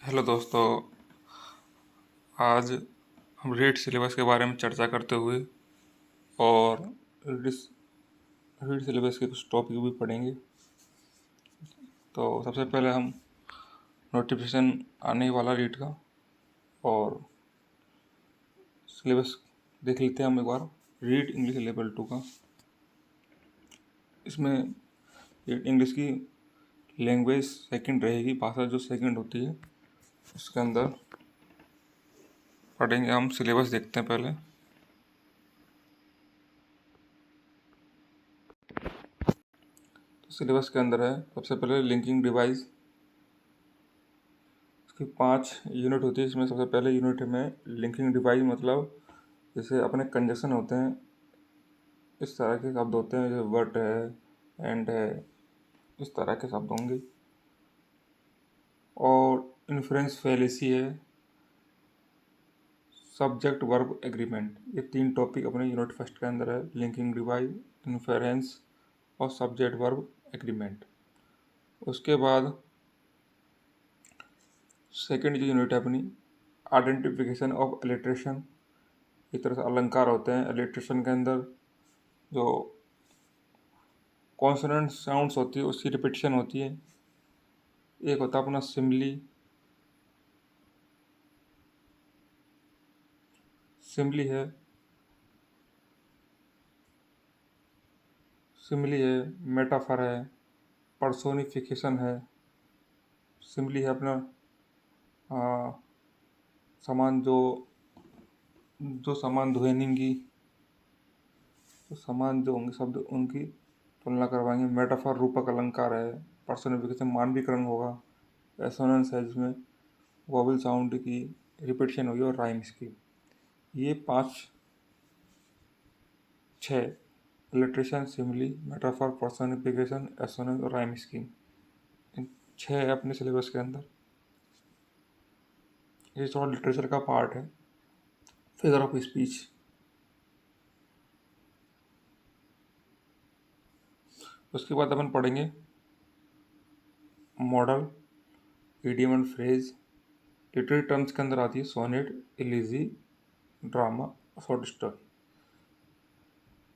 Hello दोस्तों। आज हम रीड सिलेबस के बारे में चर्चा करते हुए और रीड रीड सिलेबस के कुछ टॉपिक भी पढ़ेंगे। तो सबसे पहले हम नोटिफिकेशन आने वाला रीड का और सिलेबस देख लेते हैं हम एक बार। रीड इंग्लिश लेवल 2 का, इसमें इंग्लिश की लैंग्वेज सेकंड रहेगी, भाषा जो सेकंड होती है उसके अंदर पढ़ेंगे हम। सिलेबस देखते हैं पहले। तो सिलेबस के अंदर है सबसे पहले लिंकिंग डिवाइस। इसकी 5 यूनिट होती है। इसमें सबसे पहले यूनिट में लिंकिंग डिवाइस, मतलब जैसे अपने कंजक्शन होते हैं, इस तरह के शब्द होते हैं, जैसे बट है, एंड है, इस तरह के शब्द होंगे। और इन्फ्रेंस फैलेसी है, सब्जेक्ट वर्ब एग्रीमेंट। ये 3 टॉपिक अपने यूनिट फर्स्ट के अंदर है। लिंकिंग डिवाइस, इन्फ्रेंस और सब्जेक्ट वर्ब एग्रीमेंट। उसके बाद सेकेंड जो यूनिट है अपनी, आइडेंटिफिकेशन ऑफ एलिट्रेशन। एक तरह से अलंकार होते हैं एलिट्रेशन के अंदर। जो कॉन्सोनेंट साउंड्स होती है उसकी रिपीटिशन होती है। एक होता है अपना सिमली। सिमली है सिमली है मेटाफर है, पर्सोनिफिकेशन है। सिमली है अपना समान जो जो समान ध्वनिंगी, तो समान जो होंगे शब्द उनकी तुलना करवाएंगे। मेटाफर रूपक अलंकार है। पर्सोनिफिकेशन मानवीकरण होगा। एसोनेंस है जिसमें वोवल साउंड की रिपीटिशन होगी और राइम्स की। ये 6 इलिट्रेशन, सिमली, मेटाफर, पर्सोनिफिकेशन, एसोनेंस और राइम स्कीम, इन 6 है अपने सिलेबस के अंदर। ये थोड़ा लिटरेचर का पार्ट है। फिगर ऑफ स्पीच, उसके बाद अपन पढ़ेंगे model, idiom and phrase. Literary terms के अंदर आती है sonnet, elegy, drama, short story.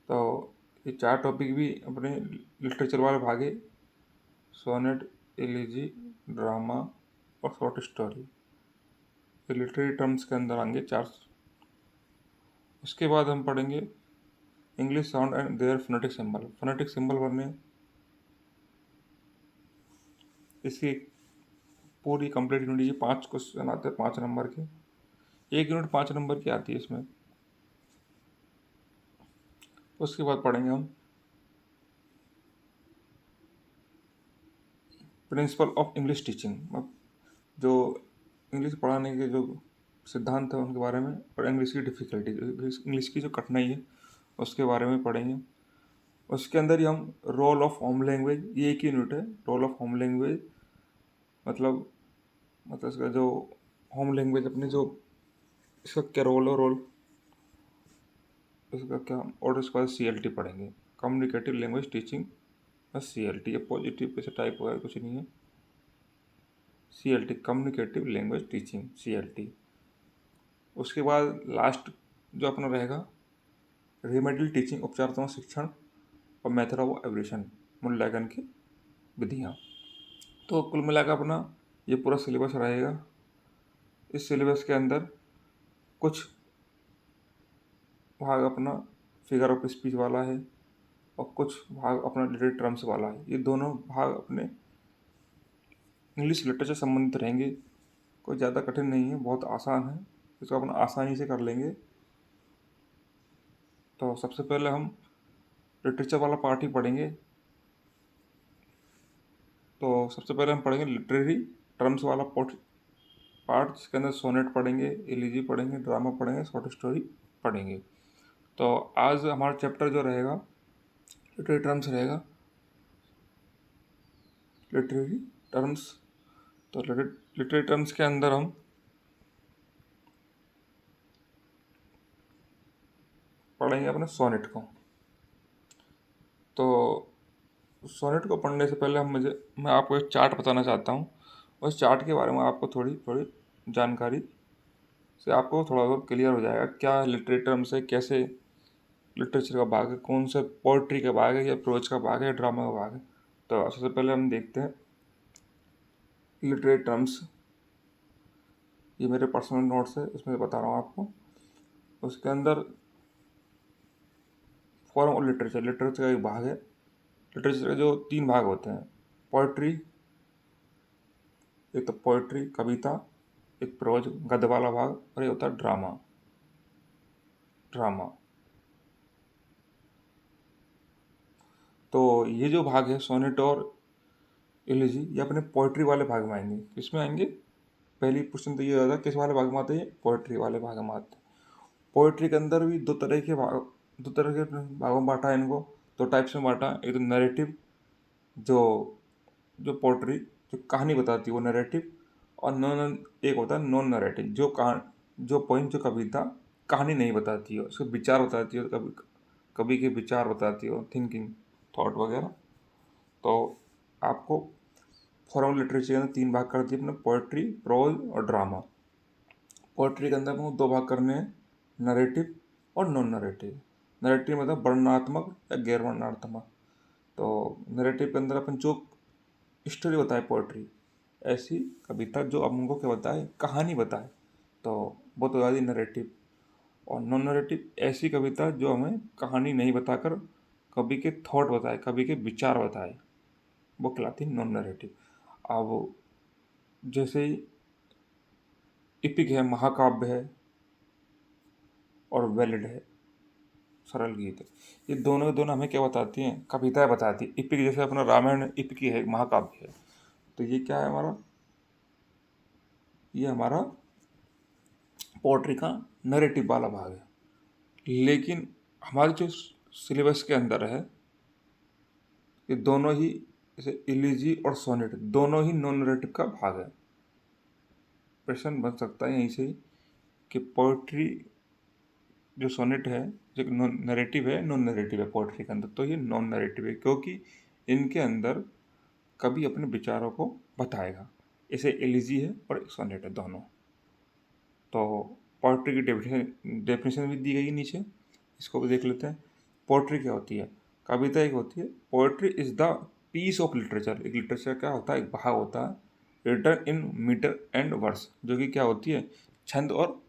तो ये 4 टॉपिक भी अपने लिटरेचर वाले भागे, सोनेट, एलिजी, ड्रामा और शॉर्ट स्टोरी। ये लिटरेरी टर्म्स के अंदर आएंगे 4। उसके बाद हम पढ़ेंगे English sound and their phonetic symbol. Phonetic symbol बनने इसकी पूरी कंप्लीट यूनिट, ये 5 क्वेश्चन आते हैं 5 नंबर के। एक यूनिट 5 नंबर की आती है इसमें। उसके बाद पढ़ेंगे हम प्रिंसिपल ऑफ इंग्लिश टीचिंग, जो इंग्लिश पढ़ाने के जो सिद्धांत है उनके बारे में, और इंग्लिश की डिफ़िकल्टी, इंग्लिश की जो कठिनाई है उसके बारे में पढ़ेंगे। उसके अंदर ही हम रोल ऑफ होम लैंग्वेज, ये एक यूनिट है। रोल ऑफ होम लैंग्वेज मतलब इसका जो होम लैंग्वेज अपने जो इसका क्या रोल है, रोल इसका क्या, और इसके बाद CLT पढ़ेंगे, कम्युनिकेटिव लैंग्वेज टीचिंग। बस CLT, ये पॉजिटिव कैसे टाइप हुआ है कुछ नहीं है। CLT communicative language teaching, CLT। उसके बाद लास्ट जो अपना रहेगा रेमेडियल टीचिंग, उपचारात्मक शिक्षण और मेथड ऑफ एवोल्यूशन, मूल्यांकन की विधियाँ। तो कुल मिलाकर अपना ये पूरा सिलेबस रहेगा। इस सिलेबस के अंदर कुछ भाग अपना फिगर ऑफ स्पीच वाला है और कुछ भाग अपना लिटरेरी टर्म्स वाला है। ये दोनों भाग अपने इंग्लिश लिटरेचर संबंधित रहेंगे। कोई ज़्यादा कठिन नहीं है, बहुत आसान है, इसको अपन आसानी से कर लेंगे। तो सबसे पहले हम लिटरेचर वाला पार्ट ही पढ़ेंगे। तो सबसे पहले हम पढ़ेंगे लिटरेरी टर्म्स वाला पार्ट, जिसके अंदर सोनेट पढ़ेंगे, एलिजी पढ़ेंगे, ड्रामा पढ़ेंगे, शॉर्ट स्टोरी पढ़ेंगे। तो आज हमारा चैप्टर जो रहेगा लिटरेरी टर्म्स रहेगा। लिटरेरी टर्म्स, तो लिटरेरी टर्म्स के अंदर हम पढ़ेंगे अपने सोनेट को। तो सोनेट को पढ़ने से पहले मैं आपको एक चार्ट बताना चाहता हूँ। उस चार्ट के बारे में आपको थोड़ी थोड़ी जानकारी से आपको थोड़ा बहुत क्लियर हो जाएगा क्या लिटरेचर टर्म्स है, कैसे लिटरेचर का भाग है, कौन सा पोइट्री का भाग है या प्रोज का भाग है या ड्रामा का भाग है। तो सबसे पहले हम देखते हैं लिटरेरी टर्म्स। ये मेरे पर्सनल नोट्स है, उसमें बता रहा हूँ आपको। उसके अंदर फॉर्म ऑफ लिटरेचर, लिटरेचर का एक भाग है। लिटरेचर के जो 3 भाग होते हैं, पोइट्री, एक तो पोइट्री कविता, एक प्रोज गद्य वाला भाग, और एक होता है ड्रामा। ड्रामा तो ये जो भाग है सोनेट और एलिजी, ये अपने पोइट्री वाले भाग में आएंगे। किसमें आएंगे? पहली क्वेश्चन तो ये होगा किस वाले भाग में आते हैं? पोइट्री वाले भाग में आते हैं। पोइट्री के अंदर भी दो तरह के भागों में बांटा है इनको, 2 टाइप्स में बांटा। एक तो नरेटिव, जो जो पोइट्री जो कहानी बताती है वो नरेटिव, और नॉन एक होता है नॉन नरेटिव, जो पोइम जो कविता कहानी नहीं बताती हो, उसके विचार बताती हो, कभी कभी के विचार बताती हो, थिंकिंग, थॉट वगैरह। तो आपको फॉर्मल लिटरेचर के अंदर 3 भाग कर दिए अपने, पोइट्री, प्रोज और ड्रामा। पोइट्री के अंदर हमको 2 भाग करने हैं, नरेटिव और नॉन नरेटिव। नरेटिव मतलब वर्णनात्मक या गैर वर्णनात्मक। तो नरेटिव के अंदर अपन जो स्टोरी बताए, पोइट्री ऐसी कविता जो हमको क्या बताए, कहानी बताए, तो वो तो ज़्यादा नरेटिव। और नॉन नरेटिव ऐसी कविता जो हमें कहानी नहीं बताकर कवि के थॉट बताए, कवि के विचार बताए, वो कहलाती है नॉन नरेटिव। अब जैसे इपिक है, महाकाव्य है, और वैलिड है, सरल गीत है। ये दोनों दोनों हमें क्या बताती हैं? कविताएं बताती हैं। इपिक जैसे अपना रामायण इपिक है, महाकाव्य है। तो ये क्या है हमारा? ये हमारा पोट्री का नरेटिव वाला भाग है। लेकिन हमारे जो सिलेबस के अंदर है, ये दोनों ही, जैसे इलिजी और सोनेट, दोनों ही नॉन नरेटिव का भाग है। प्रश्न बन सकता है यहीं से ही कि पोइट्री जो सोनेट है, जो नॉन नरेटिव है, नॉन नरेटिव है पोइट्री के अंदर, तो ये नॉन नरेटिव है क्योंकि इनके अंदर कवि अपने विचारों को बताएगा। इसे एलिजी है और सोनेट है दोनों। तो पोइट्री की डेफिनेशन भी दी गई है नीचे, इसको भी देख लेते हैं। पोइट्री क्या होती है? कविता एक होती है। Poetry is the piece of literature. एक लिटरेचर क्या होता है? एक भाग होता है written in metre and words, जो कि क्या होती है? छंद और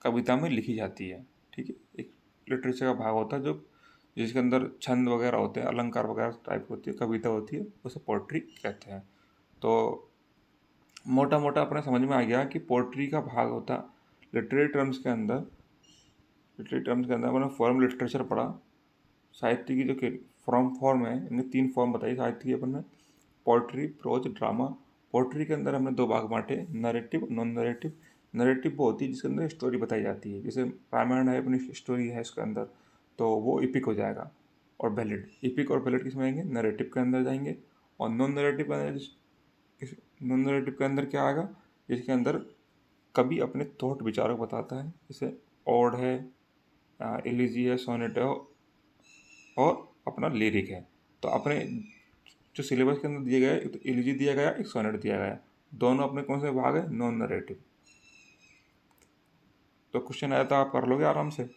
कविता में लिखी जाती है। ठीक है, एक लिटरेचर का भाग होता है जो जिसके अंदर छंद वगैरह होते हैं, अलंकार वगैरह टाइप होती है, कविता होती है, उसे पोइट्री कहते हैं। तो मोटा मोटा अपने समझ में आ गया कि पोइट्री का भाग होता लिटरेरी टर्म्स के अंदर। लिटरेरी टर्म्स के अंदर मैंने फॉर्म लिटरेचर पढ़ा। साहित्य की जो फॉर्म है, इनके 3 फॉर्म बताई साहित्य की अपन ने, पोइट्री, प्रोज, ड्रामा। पोइट्री के अंदर हमने 2 भाग बांटे, नरेटिव, नॉन नरेटिव। नरेटिव वो होती है जिसके अंदर स्टोरी बताई जाती है, जैसे रामायण है, अपनी स्टोरी है इसके अंदर, तो वो इपिक हो जाएगा। और बैलेड, इपिक और बैलेड किसमें आएंगे? नरेटिव के अंदर जाएंगे। और नॉन नरेटिव के अंदर नॉन नरेटिव के अंदर क्या आएगा? जिसके अंदर कवि अपने थॉट विचारों को बताता है, जैसे ओड है, एलिजी है, सोनेट है, और अपना लिरिक है। तो अपने जो सिलेबस के अंदर दिए गए, एक तो एलिजी दिया गया, एक सोनेट दिया गया, दोनों अपने कौन से भाग है? Non narrative. तो क्वेश्चन आया था, आप कर लोगे आराम से।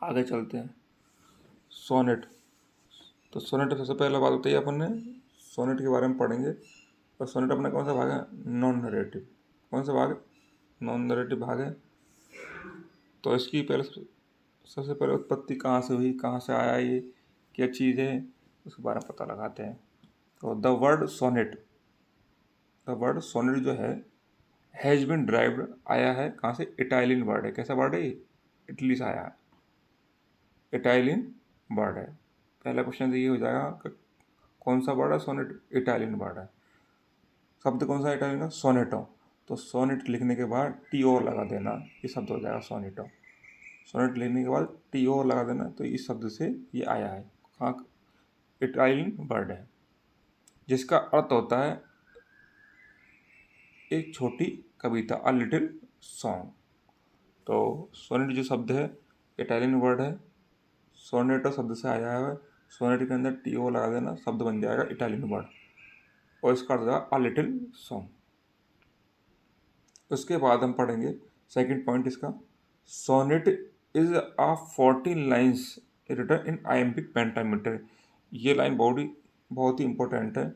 आगे चलते हैं। सोनेट। तो सोनेट सबसे पहले बात बताइए अपन ने, सोनेट के बारे में पढ़ेंगे। और सोनेट अपना कौन सा भाग है? Non narrative. कौन सा भाग है? नॉन नरेटिव भाग है। तो इसकी पहले सबसे पहले उत्पत्ति कहाँ से हुई, कहाँ से आया, ये क्या चीज़ है, उसके बारे में पता लगाते हैं। तो द वर्ड सोनेट जो है, हैज़ बिन ड्राइव्ड, आया है कहाँ से? इटालियन वर्ड है। कैसा वर्ड है ये? इटली से आया है, इटालियन वर्ड है। पहला क्वेश्चन तो ये हो जाएगा कि कौन सा वर्ड है? सोनेट इटालियन वर्ड है। शब्द कौन सा इटालियन का? सोनेटो। तो सोनेट लिखने के बाद टी ओ लगा देना, ये शब्द हो जाएगा सोनेटो। सोनेट लिखने के बाद टी ओ लगा देना, तो इस शब्द से ये आया है। हाँ, इटालियन वर्ड है जिसका अर्थ होता है एक छोटी कविता, अ लिटिल सॉन्ग। तो सोनेट जो शब्द है इटालियन वर्ड है, सोनेटो शब्द से आया है। सोनेट के अंदर टी ओ लगा देना, शब्द बन जाएगा इटालियन वर्ड, और इसका अर्थ होगा अ लिटिल सॉन्ग। उसके बाद हम पढ़ेंगे सेकंड पॉइंट इसका, sonnet is a 14 lines written in iambic pentameter. ये लाइन बहुत ही इंपॉर्टेंट है।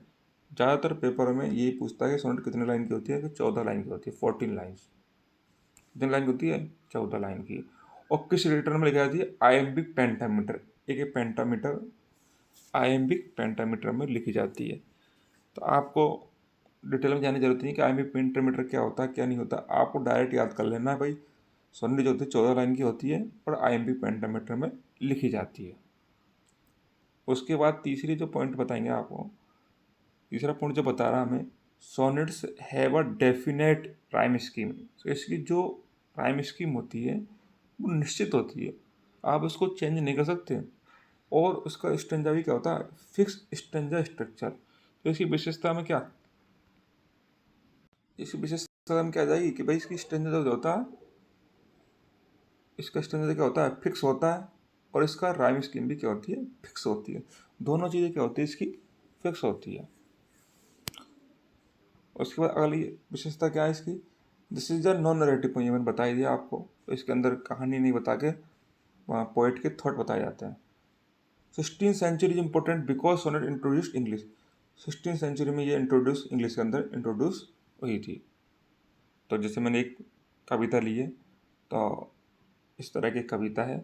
ज़्यादातर पेपर में यही पूछता है कि सोनेट कितने लाइन की होती है, कि 14 लाइन की होती है, 14 लाइन्स। कितनी लाइन की होती है? 14 लाइन की। और किस रिटर्न में लिखी जाती है? Iambic pentameter. एक पेंटामीटर आइम्बिक पेंटामीटर में लिखी जाती है। तो आपको डिटेल में जानने की जरूरत नहीं कि आइम्बिक पेंटामीटर क्या होता है क्या नहीं होता, आपको डायरेक्ट याद कर लेना है भाई, सोनेट जो होती है 14 लाइन की होती है और आइम्बिक पेंटामीटर में लिखी जाती है। उसके बाद तीसरी जो पॉइंट बताएंगे आपको, तीसरा पॉइंट जो बता रहा हमें, sonnets have a definite rhyme scheme. तो इसकी जो राइम स्कीम होती है वो निश्चित होती है, आप उसको चेंज नहीं कर सकते। और उसका स्टेंजा भी क्या होता है? Fix stanza structure. तो इसकी विशेषता में क्या, इसकी विशेषता में क्या आ जाएगी कि भाई इसकी स्टेंजा जो होता है, इसका स्टेंजा क्या होता है? फिक्स होता है। और इसका राइम स्कीम भी क्या होती है? फिक्स होती है। दोनों चीज़ें क्या होती है इसकी? फिक्स होती है। उसके बाद अगली विशेषता क्या है इसकी? This is a non narrative poem, मैंने बता ही दिया आपको। तो इसके अंदर कहानी नहीं बता के वहाँ पोइट के थॉट बताए जाते हैं। 16th century is important because sonnet introduce English. 16th century में ये इंट्रोड्यूस इंग्लिश के अंदर इंट्रोड्यूस हुई थी। तो जैसे मैंने एक कविता ली है, तो इस तरह की कविता है।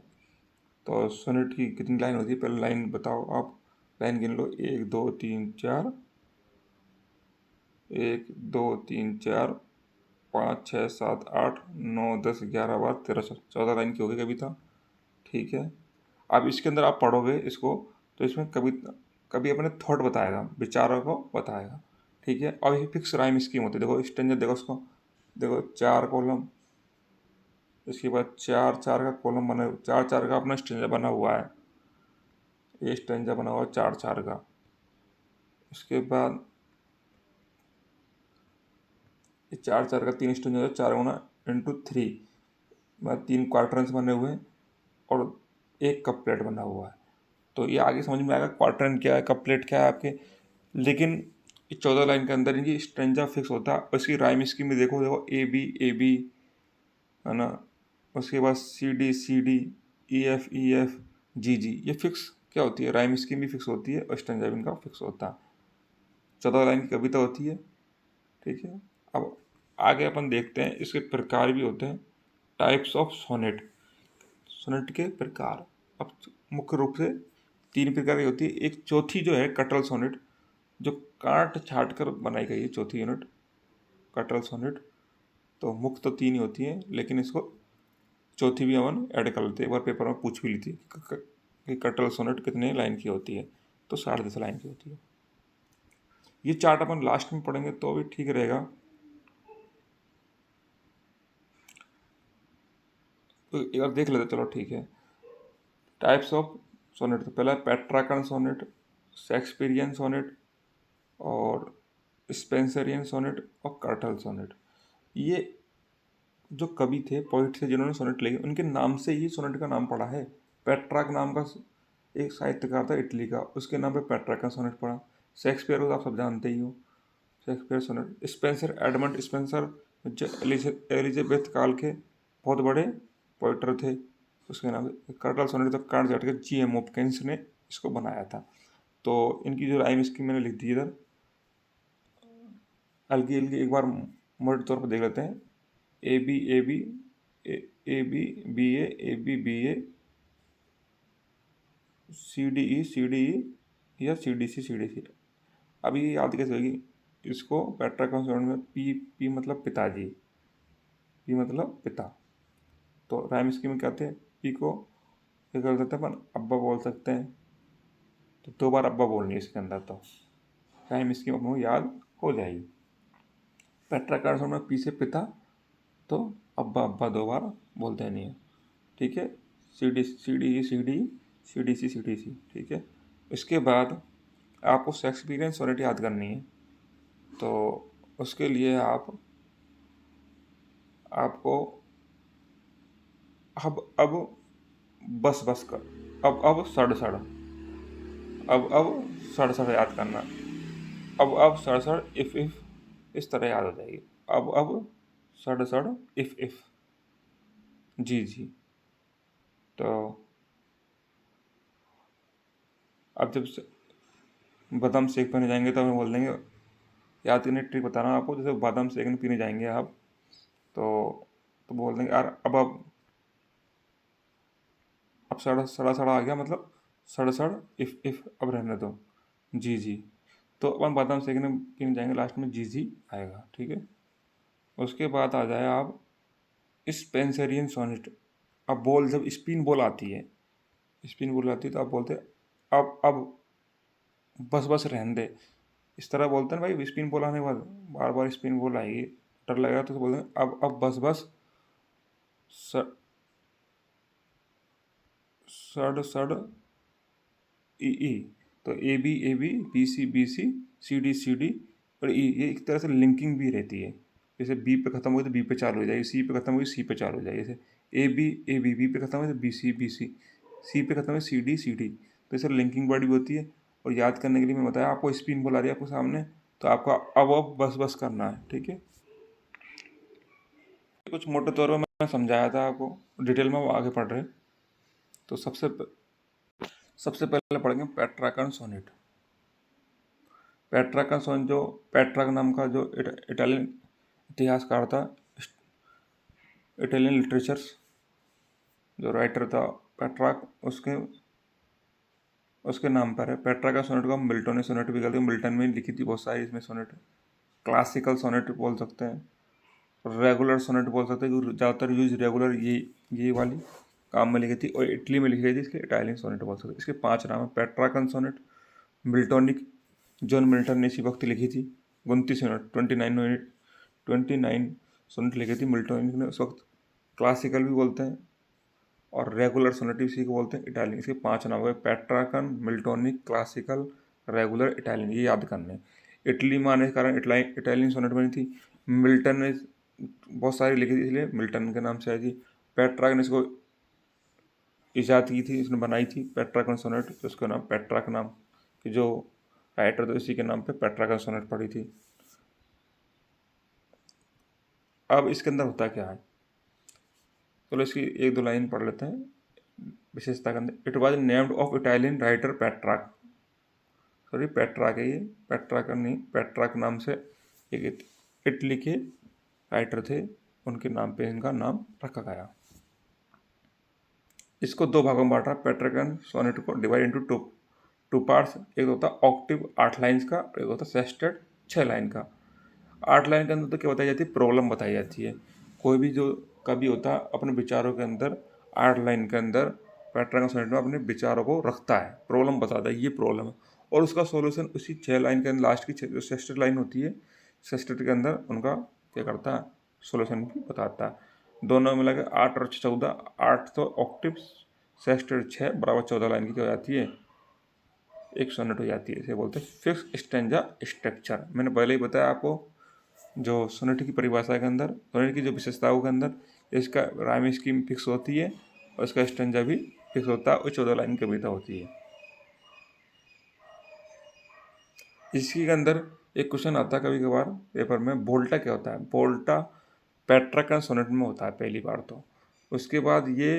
तो सोनेट की कितनी लाइन होती है? पहले लाइन बताओ आप, लाइन गिन लो, 1 2 3 4, 1 2 3 4 5 6 7 8 9 10 11 12 13 14 लाइन की होगी कविता। ठीक है, अब इसके अंदर आप पढ़ोगे इसको, तो इसमें कभी अपने थॉट बताएगा, विचारों को बताएगा। ठीक है, अब ये फिक्स राइम स्कीम होती है। देखो स्टेंजर, देखो उसको, देखो 4 कॉलम, इसके बाद 4 4 का कॉलम बना, 4 4 का अपना स्टेंजर बना हुआ है। ये स्टेंजर बना हुआ है 4 4 का। उसके बाद ये 4 4 का 3 स्टेंजर, 4 × 3 मतलब 3 क्वार्टरंस बने हुए हैं और एक कपलेट बना हुआ है। तो ये आगे समझ में आएगा क्वार्टरन क्या है, कपलेट क्या है आपके। लेकिन इस 14 लाइन के अंदर इनकी स्ट्रेंजा फिक्स होता है। उसकी राइम स्कीम में देखो, देखो ए बी है ना, उसके बाद सी डी ई एफ जी, ये फिक्स क्या होती है? राइम स्कीम भी फिक्स होती है और स्ट्रेंजा भी इनका फिक्स होता है। 14 लाइन की कविता होती है। ठीक है, अब आगे अपन देखते हैं इसके प्रकार भी होते हैं, टाइप्स ऑफ सोनेट। सोनेट के प्रकार अब मुख्य रूप से 3 प्रकार की होती है। एक चौथी जो है कटल सोनेट, जो काट छाट कर बनाई गई है चौथी यूनिट, कटल सोनेट। तो मुख्य तो 3 ही होती है, लेकिन इसको चौथी भी अपन ऐड कर लेते हैं। एक बार पेपर में पूछ भी ली थी कि कटल सोनेट कितने लाइन की होती है, तो 10.5 लाइन की होती है। ये चार्ट अपन लास्ट में पढ़ेंगे तो भी ठीक रहेगा। तो एक बार देख लेते, चलो ठीक है। टाइप्स ऑफ सोनेट, तो पहला पेट्राकन सोनेट, शेक्सपियरियन सोनेट, और स्पेंसरियन सोनेट और कर्टल सोनेट। ये जो कवि थे, पोइट थे, जिन्होंने सोनेट लिखे, उनके नाम से ही सोनेट का नाम पड़ा है। पेट्राक नाम का एक साहित्यकार था इटली का, उसके नाम पे पेट्राक का सोनेट पड़ा। शेक्सपियर को तो आप सब जानते ही हो, Shakespeare sonnet. Spenser, Edmund Spenser, जो एलिजाबेथ काल के बहुत बड़े पोइटर थे, उसके नाम से। कर्टल सोनेट तो काट जाट के जी.एम. हॉपकिंस ने इसको बनाया था। तो इनकी जो राइम स्कीम मैंने लिख दी इधर, हल्की हल्की एक बार मोटे तौर पर देख लेते हैं। A B A B A B B A C D E या सी डी सी। अभी ये याद कैसे होगी इसको? पेट्रा कंसोनेंट में पी मतलब पिताजी, पी मतलब पिता। तो राइम स्कीम में क्या थे? पी को क्या कर देते हैं अपन? अब्बा बोल सकते हैं। तो 2 बार अब्बा बोलनी है इसके अंदर, तो राइम स्कीम अपन को याद हो जाएगी। पेट्रा कंसोनेंट में पी से पिता, तो अब्बा अब्बा 2 बार बोलते नहीं है। ठीक है, सी डी सी। ठीक है, इसके बाद आपको शेक्सपियरियन सोनेट याद करनी है। तो उसके लिए आपको अब बस बस कर, अब सड़ सड़, अब सड़ सड़ याद करना। अब सड़ सड़, इफ इस तरह याद हो जाएगी। अब सड़ सड़ इफ जी जी। तो अब जब बादाम शेक पीने जाएंगे तो हमें बोल देंगे, याद करने ट्रिक बता रहा हूँ आपको, जैसे बादाम शेक पीने जाएंगे आप तो बोल देंगे यार अब सड़ा सड़ा सड़ा आ गया, मतलब सड़ सड़ इफ अब रहने दो जी जी। तो अपन बादाम सेकने पीने जाएंगे, लास्ट में जी जी आएगा, ठीक है। उसके बाद आ जाए आप स्पेंसरियन सोनेट। अब बॉल जब स्पिन बॉल आती है, स्पिन बॉल आती है तो आप बोलते हैं अब बस बस रहने दे। इस तरह बोलते हैं भाई, स्पिन बॉल आने के बाद बार बार स्पिन बॉल आएगी, डर लगेगा, तो बोलते हैं अब बस बस सड़ सड़ सड़ ई। तो A B B C C D और ई, ये एक तरह से लिंकिंग भी रहती है। जैसे बी पे खत्म हो तो बी पे चालू हो जाएगी, सी पे खत्म हो सी पे चालू हो जाएगी। जैसे ए बी पे खत्म हो तो बी सी पे खत्म हो सी डी। तो इसे लिंकिंग वर्ड भी होती है। और याद करने के लिए मैं बताया आपको, स्पिन बोला रही है आपको सामने, तो आपको अब बस बस करना है, ठीक है। कुछ मोटे तौर पर मैं समझाया था आपको, डिटेल में वो आगे पढ़ रहे। तो सबसे पहले पढ़ेंगे पेट्राकन सोनेट। पेट्राकन सोनेट, जो पेट्राक नाम का जो इटालियन इतिहासकार था, इटालियन लिटरेचर्स जो राइटर था पेट्राक, उसके उसके नाम पर है। पेट्रा का सोनेट को हम मिल्टन ने सोनेट भी कहते हैं, मिल्टन में लिखी थी बहुत सारी इसमें सोनेट। क्लासिकल सोनेट बोल सकते हैं, रेगुलर सोनेट बोल सकते हैं, क्योंकि ज़्यादातर यूज रेगुलर ये वाली काम में लिखी थी, और इटली में लिखी गई थी, इसलिए इटालियन सोनेट बोल सकते हैं। इसके 5 नाम है: पेट्राकन सोनेट, मिल्टोनिक, जॉन मिल्टन ने इसी वक्त लिखी थी, 29 सोनेट, 29 सोनेट लिखी थी मिल्टोनिक ने उस वक्त। क्लासिकल भी बोलते हैं, और रेगुलर सोनेट इसी को बोलते हैं, इटालियन। इसके 5 नाम है: पेट्राकन, मिल्टोनिक, क्लासिकल, रेगुलर, इटालियन। ये याद करने। इटली में आने के कारण इटालियन सोनेट बनी थी। मिल्टन ने बहुत सारी लिखी थी, इसलिए मिल्टन के नाम से आई थी। पेट्राक ने इसको ईजाद की थी, इसने बनाई थी पेट्राकन सोनेट, तो उसका नाम पेट्राक नाम कि जो राइटर थे इसी के नाम पे पेट्राकन सोनेट पड़ी थी। अब इसके अंदर होता क्या है, चलो इसकी एक दो लाइन पढ़ लेते हैं विशेषता के अंदर। It was named of Italian writer Petrarch, sorry Petrarch है ये, पेट्राक नहीं, पेट्राक नाम से एक इटली के राइटर थे, उनके नाम पे इनका नाम रखा गया। इसको 2 भागों में बांटा। पेट्राकन सोनेट को डिवाइड इनटू टू पार्ट्स। एक होता है ऑक्टिव 8 लाइन्स का, और एक होता है सेस्टेड 6 लाइन का। 8 लाइन के अंदर तो क्या बताई जाती है, प्रॉब्लम बताई जाती है। कोई भी जो कवि होता है अपने विचारों के अंदर 8 लाइन के अंदर पेट्राकन सोनेट में अपने विचारों को रखता है, प्रॉब्लम बताता है, ये प्रॉब्लम है, और उसका सॉल्यूशन उसी 6 लाइन के अंदर, लास्ट की जो सेस्टेड लाइन होती है, सेस्टेड के अंदर उनका क्या करता है, सॉल्यूशन भी बताता है। दोनों मिला के 8 और 14, 8 तो ऑक्टिव, सेस्टेड 6 बराबर 14 लाइन की क्या हो जाती है, एक सोनेट हो जाती है। इसे बोलते हैं फिक्स स्टेंजा स्ट्रक्चर। मैंने पहले ही बताया आपको, जो सोनेट की परिभाषा के अंदर, सोनेट की जो विशेषताओं के अंदर इसका राइम स्कीम फिक्स होती है, और इसका स्टेंजा भी फिक्स होता है, और 14 लाइन की कविता होती है। इसी के अंदर एक क्वेश्चन आता है कभी कभार पेपर में, वोल्टा क्या होता है। वोल्टा पेट्राकन सोनेट में होता है पहली बार तो। उसके बाद ये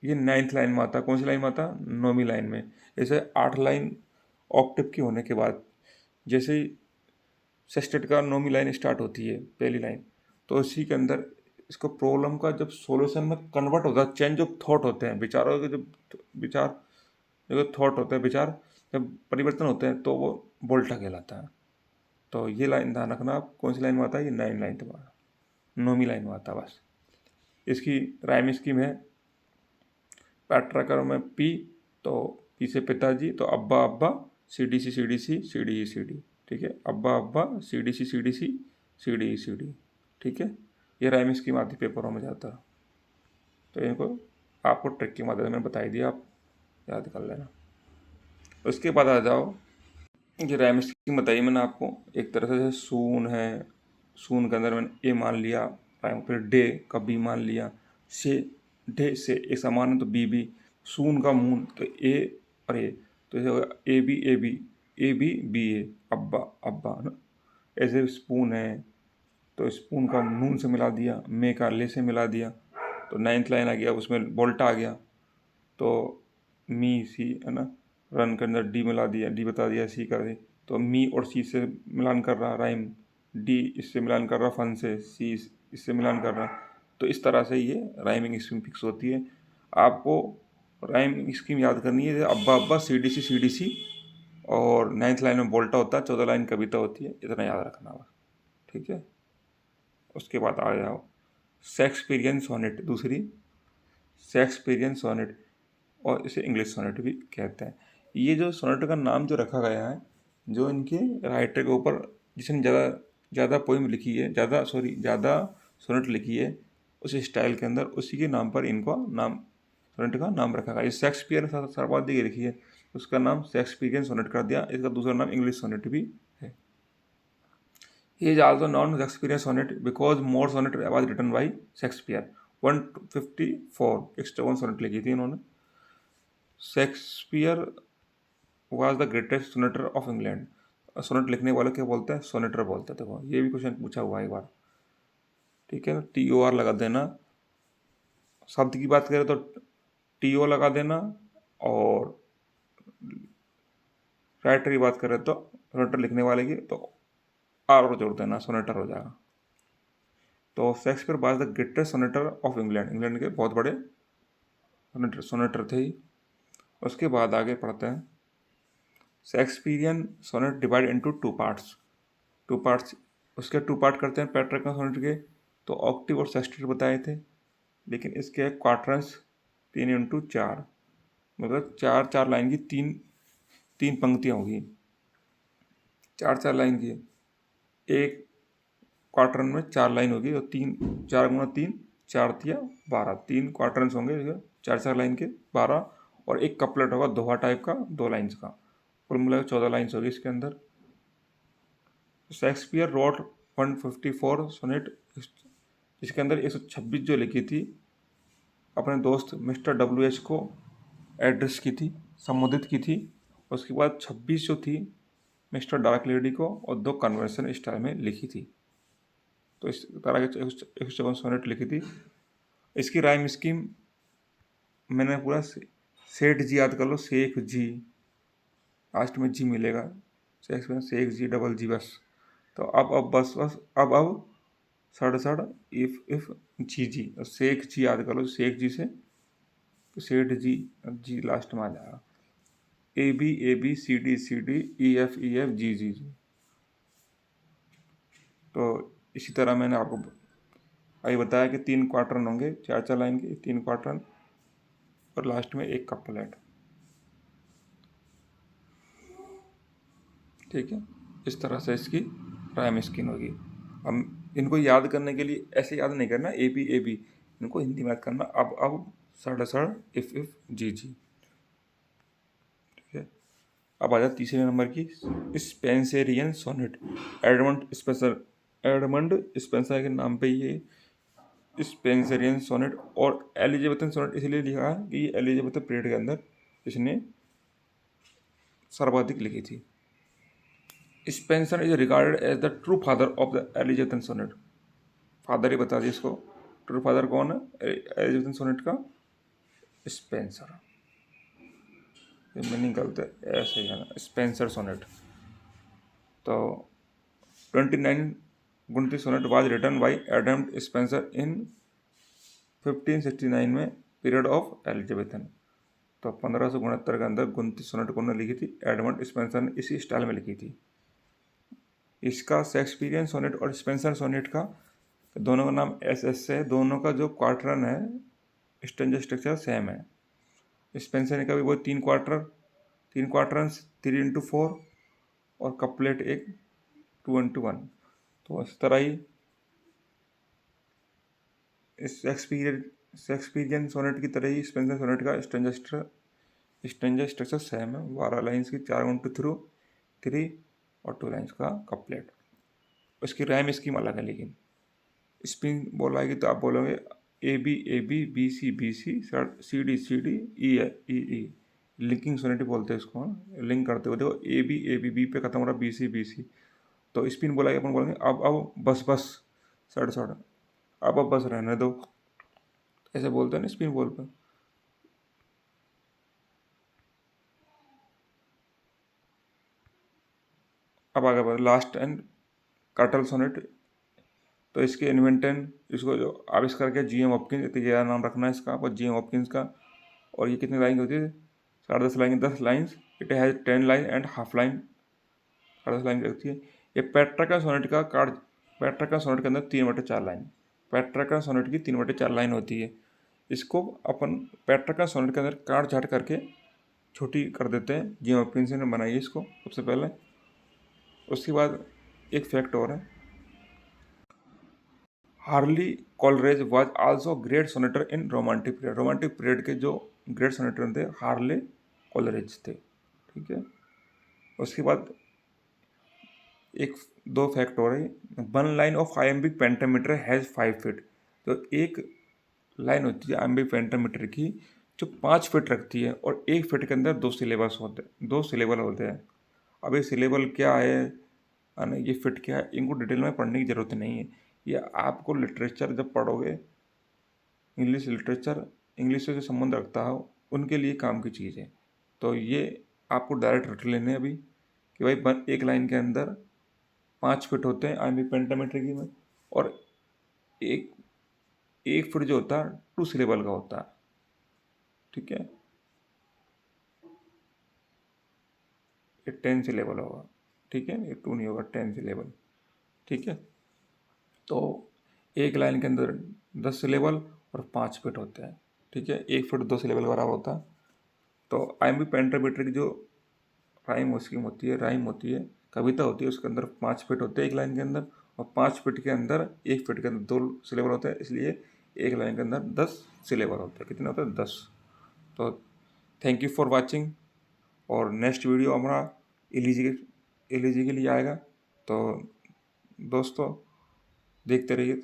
9th लाइन में आता है। कौन सी लाइन में आता है, 9वीं लाइन में। जैसे 8 लाइन ऑक्टिव की होने के बाद, जैसे ही सेस्टेट का 9वीं लाइन स्टार्ट होती है, पहली लाइन, तो इसी के अंदर इसको प्रॉब्लम का जब सॉल्यूशन में कन्वर्ट होता है, चेंज ऑफ थॉट होते हैं, विचारों के जब विचार, जो थॉट होते हैं, विचार जब परिवर्तन होते हैं, तो वो वोल्टा कहलाता है। तो ये लाइन ध्यान रखना आप, कौन सी लाइन में आता है, ये 9 लाइन तो 9वीं लाइन में आता है बस। इसकी राइम स्कीम है, पैट्राकर में पी, तो पी से पिताजी, तो ABBA ABBA, C D C C D C C D C D, ठीक है, ABBA ABBA, C D C C D C C D C D, ठीक है। ये राइम स्कीम आती पेपरों में जाता, तो इनको आपको ट्रिक की मदद में बताई दिया, आप याद कर लेना। उसके बाद आ जाओ, ये राइम स्कीम बताई मैंने आपको, एक तरह से सून है, सून के अंदर मैंने ए मान लिया, फिर डे का बी मान लिया, से डे से ए समान है तो बी बी, सून का मून तो ए और ए, तो ऐसे होगा ए बी बी ए, अब्बा अब्बा ना। ऐसे स्पून है, तो स्पून का नून से मिला दिया, मे का ले से मिला दिया, तो 9th लाइन आ गया, उसमें वोल्टा आ गया। तो मी सी है ना, रन के अंदर डी मिला दिया, डी बता दिया, सी कर दी, तो मी और सी से मिलान कर रहा राइम, डी इससे मिलान कर रहा फन से, सी इससे मिलान कर रहा। तो इस तरह से ये राइमिंग स्कीम फिक्स होती है। आपको राइमिंग स्कीम याद करनी है, अब्बा अब्बा सी डी सी, और 9th लाइन में बोल्टा होता है, 14 लाइन कविता होती है, इतना याद रखना बस। ठीक है। उसके बाद आ जाओ शेक्सपियरियन सोनेट, दूसरी शेक्सपियरियन सोनेट, और इसे इंग्लिश सोनेट भी कहते हैं। ये जो सोनेट का नाम जो रखा गया है, जो इनके राइटर के ऊपर जिसने ज़्यादा ज़्यादा पोइम लिखी है, ज़्यादा सोनेट लिखी है उस स्टाइल के अंदर, उसी के नाम पर इनको नाम सोनेट का नाम रखा गया। ये शेक्सपियर ने सर्वाधिक लिखी है, उसका नाम शेक्सपियरियन सोनेट कर दिया। इसका दूसरा नाम इंग्लिश सोनेट भी है। He is also known as Shakespearean sonnet because more sonnet was written by Shakespeare. 154 extra 1 sonnet लिखी थी इन्होंने। Shakespeare was the greatest sonneteer of England. Sonnet लिखने वाले क्या बोलते हैं? सोनेटर बोलते हैं। देखो ये भी क्वेश्चन पूछा हुआ है एक बार। ठीक है, TOR लगा देना। शब्द की बात करें तो TO लगा देना, और राइटर की बात करें तो सोनेटर लिखने वाले की तो आर जोड़ देना, सोनेटर हो जाएगा। तो Shakespeare was the greatest sonneteer of England, England के बहुत बड़े सोनेटर थे ही। उसके बाद आगे पढ़ते हैं। Shakespearean sonnet divide into two parts. उसके 2 पार्ट करते हैं पेट्रिक का सोनेट के, तो ऑक्टिव और सेस्टेट बताए थे, लेकिन इसके क्वार्टरंस 3x4, मतलब 4 लाइन की तीन पंक्तियाँ होगी, 4 लाइन की। एक क्वार्टरन में 4 लाइन होगी, और 4 × 3 4 तिया 12, 3 क्वार्टरंस होंगे 4 लाइन के 12, और एक कपलेट होगा दोहा टाइप का 2 लाइन्स का, कुल मिलाकर 14 लाइन्स होगी इसके अंदर। शेक्सपियर रोट 154 सोनेट, जिसके अंदर 126 जो लिखी थी अपने दोस्त मिस्टर WH को एड्रेस की थी, संबोधित की थी। उसके बाद 26 जो थी मिस्टर डार्क लेडी को, और 2 कन्वर्सन स्टाइल में लिखी थी। तो इस तरह के 154 सोनेट लिखी थी। इसकी राइम स्कीम मैंने पूरा सेठ जी याद कर लो, शेख जी, लास्ट में जी मिलेगा, शेख जी डबल जी बस। तो अब बस अब सड़ इफ जी, शेख जी याद कर लो, शेख जी से सेठ जी, जी लास्ट में आ जाएगा। AB CD EF जी। तो इसी तरह मैंने आपको अभी बताया कि 3 क्वार्टरन होंगे, 4 लाइन के 3 क्वार्टरन, और लास्ट में एक कपलेट। ठीक है, इस तरह से इसकी राइम स्कीम होगी। हम इनको याद करने के लिए ऐसे याद नहीं करना AB, इनको हिंदी में याद करना अब सड़ इफ जी। ठीक है, अब आ जाए तीसरे नंबर की स्पेंसरियन सोनेट। एडमंड स्पेंसर के नाम पे ये स्पेंसरियन सोनेट और एलिजाबेथन सोनेट इसलिए लिखा है कि ये एलिजाबेथ पीरियड के अंदर इसने सर्वाधिक लिखी थी। Spenser is regarded as the true father of the Elizabethan sonnet. Father ही बता दिए इसको, ट्रू फादर कौन है एलिजाबेथन सोनेट का? स्पेंसर। मीनिंग गलत है, ऐसे ही है ना, स्पेंसर सोनेट। तो 29 29 sonnet was written by Adam Spenser in 1569 में, पीरियड ऑफ एलिजाबेथन। तो 1569 के अंदर 29 सोनेट कौन ने लिखी थी? एडमंड स्पेंसर ने इसी स्टाइल में लिखी थी। इसका शेक्सपियरियन सोनेट और स्पेंसर सोनेट का दोनों का नाम SS है। दोनों का जो क्वार्टरन है, स्ट्रेंजर स्ट्रक्चर सेम है। स्पेंसर का भी वो 3 क्वार्टरंस 3x4, और कपलेट एक 2x1। तो इस तरह ही इस शेक्सपियरियन सोनेट की तरह ही स्पेंसर सोनेट का स्ट्रेंजर स्ट्रक्चर सेम है। 12 लाइन्स की 4x3 और 2 लाइन्स का कपलेट। उसकी राइम स्कीम अलग है, लेकिन स्पिन बोलाएगी तो आप बोलोगे AB BC CD E। Linking sonnet बोलते हैं इसको, लिंक करते हुए। देखो AB B पे खत्म हो रहा, BC। तो स्पिन बोलाएगी अपन बोलेंगे अब बस सड़ सड़, अब बस रहने दो, ऐसे बोलते हैं ना स्पिन बॉल पे। अब आगे बढ़े लास्ट एंड कार्टल सोनेट। तो इसके इन्वेंटन, इसको जो आविष्कार किया जी एम हॉपकिंस, इतनी ज़्यादा नाम रखना है इसका आपको, जी एम हॉपकिंस का। और ये कितनी लाइन की होती है? 10.5 line, 10 lines. It has 10 line and half line, 10.5 line की रखती है। ये पेट्रा सोनेट का कार्ड, पेट्रा सोनेट के अंदर 3/4 लाइन, पेट्रा सोनेट की 3/4 लाइन होती है। इसको अपन पेट्रा सोनेट के अंदर काट छाट करके छोटी कर देते हैं, जी एम हॉपकिंस ने बनाई है इसको सबसे पहले। उसके बाद एक फैक्ट और है, हार्ली Coleridge was also great sonneteer in romantic period. Romantic period के जो ग्रेट सोनेटर थे हार्ले कोलरेज थे, ठीक है। उसके बाद एक दो फैक्ट हो रहे, 1 line of iambic pentameter has 5 feet. तो एक लाइन होती है आयम्बिक पेंटामीटर की जो 5 फीट रखती है, और 1 फीट के अंदर 2 सिलेबस होते हैं, 2 सिलेबल होते हैं। अब ये सिलेबल क्या है और ये फिट क्या है, इनको डिटेल में पढ़ने की ज़रूरत नहीं है। ये आपको लिटरेचर जब पढ़ोगे, इंग्लिश लिटरेचर, इंग्लिश से जो संबंध रखता है उनके लिए काम की चीज़ है। तो ये आपको डायरेक्ट रट लेने हैं अभी कि भाई एक लाइन के अंदर 5 फीट होते हैं आयम्बिक पेंटामीटर की में, और एक एक फीट जो होता है 2 सिलेबल का होता है, ठीक है। ये 10 सिलेबल होगा, ठीक है, ये 2 नहीं होगा, 10 सिलेबल, ठीक है। तो एक लाइन के अंदर 10 सिलेबल और 5 फीट होते हैं, ठीक है। 1 फीट 2 सिलेबल का बराबर होता है। तो आयम्बिक पेंटामीटर की जो राइम स्कीम होती है, राइम होती है, कविता होती है, उसके अंदर 5 फीट होते हैं एक लाइन के अंदर, और 5 फीट के अंदर 1 फीट के अंदर 2 सिलेबल होते हैं, इसलिए एक लाइन के अंदर 10 सिलेबल होते हैं। कितने होते हैं? 10। तो थैंक यू फॉर वॉचिंग, और नेक्स्ट वीडियो हमारा एलिजी के लिए आएगा। तो दोस्तों देखते रहिए।